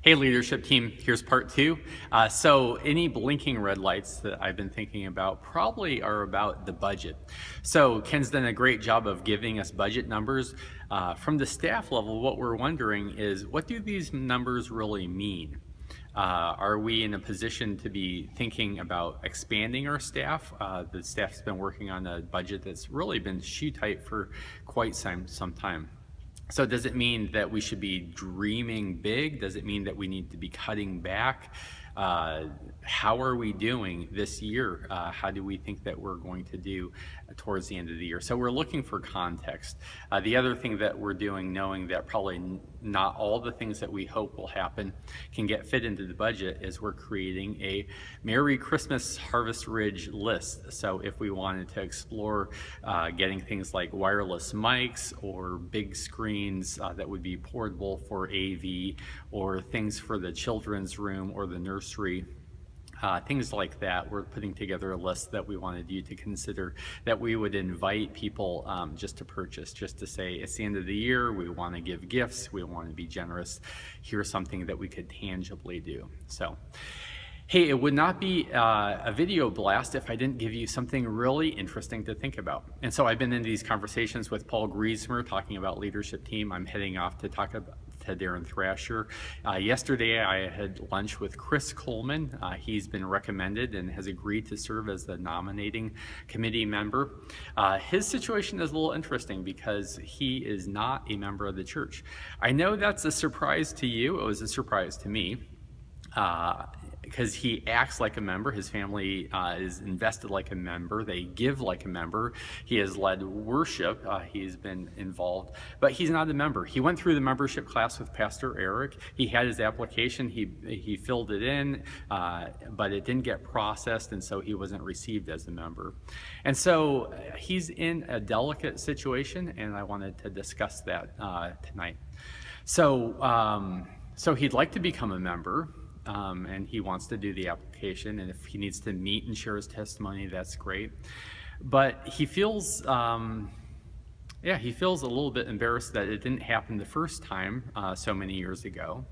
Hey, leadership team, here's part two. So any blinking red lights that I've been thinking about probably are about the budget. So Ken's done a great job of giving us budget numbers. From the staff level, what we're wondering is, what do these numbers really mean? Are we in a position to be thinking about expanding our staff? The staff's been working on a budget that's really been shoe tight for quite some time. So does it mean that we should be dreaming big? Does it mean that we need to be cutting back? How are we doing this year? How do we think that we're going to do towards the end of the year? So we're looking for context. The other thing that we're doing, knowing that probably not all the things that we hope will happen can get fit into the budget, is we're creating a Merry Christmas Harvest Ridge list. So if we wanted to explore getting things like wireless mics or big screens that would be portable for AV, or things for the children's room or the nursery, things like that, we're putting together a list that we wanted you to consider, that we would invite people just to purchase, just to say, it's the end of the year, we want to give gifts, we want to be generous, here's something that we could tangibly do. So, hey, it would not be a video blast if I didn't give you something really interesting to think about. And so I've been in these conversations with Paul Griesmer talking about leadership team. I'm heading off to talk about to Darren Thrasher. Yesterday I had lunch with Chris Coleman. He's been recommended and has agreed to serve as the nominating committee member. His situation is a little interesting because he is not a member of the church. I know that's a surprise to you. It was a surprise to me. Because he acts like a member, his family is invested like a member, they give like a member, he has led worship, he's been involved, but he's not a member. He went through the membership class with Pastor Eric, he had his application, he filled it in, but it didn't get processed, and so he wasn't received as a member. And so he's in a delicate situation, and I wanted to discuss that tonight. So he'd like to become a member, and he wants to do the application, and if he needs to meet and share his testimony, that's great. But he feels, he feels a little bit embarrassed that it didn't happen the first time so many years ago.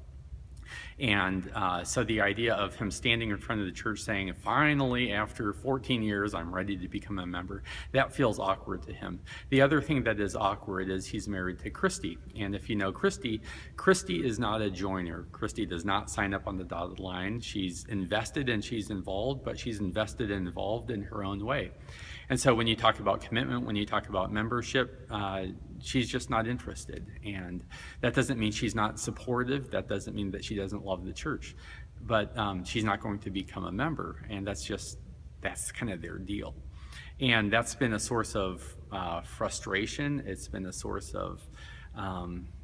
And so the idea of him standing in front of the church saying, finally, after 14 years, I'm ready to become a member, that feels awkward to him. The other thing that is awkward is he's married to Christy. And if you know Christy, Christy is not a joiner. Christy does not sign up on the dotted line. She's invested and she's involved, but she's invested and involved in her own way. And so when you talk about commitment, when you talk about membership, she's just not interested. And that doesn't mean she's not supportive. That doesn't mean that she doesn't love the church. But she's not going to become a member. And that's kind of their deal. And that's been a source of frustration. It's been a source of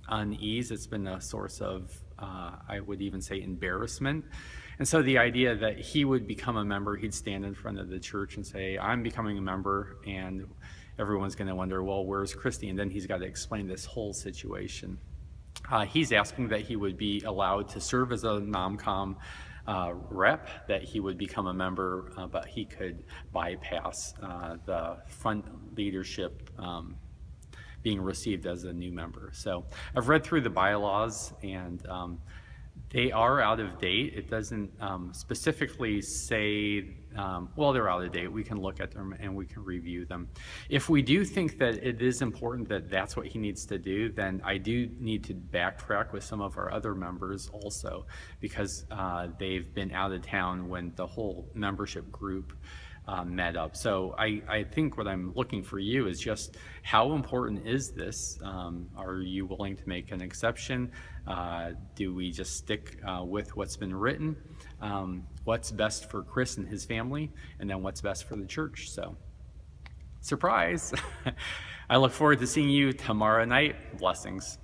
unease. It's been a source of, I would even say, embarrassment. And so the idea that he would become a member, he'd stand in front of the church and say, I'm becoming a member, and everyone's going to wonder, well, where's Christy? And then he's got to explain this whole situation. He's asking that he would be allowed to serve as a NomCom rep, that he would become a member, but he could bypass the front leadership being received as a new member. So I've read through the bylaws, and they are out of date. It doesn't specifically say, well, they're out of date. We can look at them and we can review them. If we do think that it is important that that's what he needs to do, then I do need to backtrack with some of our other members also, because they've been out of town when the whole membership group met up. So I think what I'm looking for you is just, how important is this? Are you willing to make an exception? Do we just stick with what's been written? What's best for Chris and his family? And then what's best for the church? So, surprise! I look forward to seeing you tomorrow night. Blessings.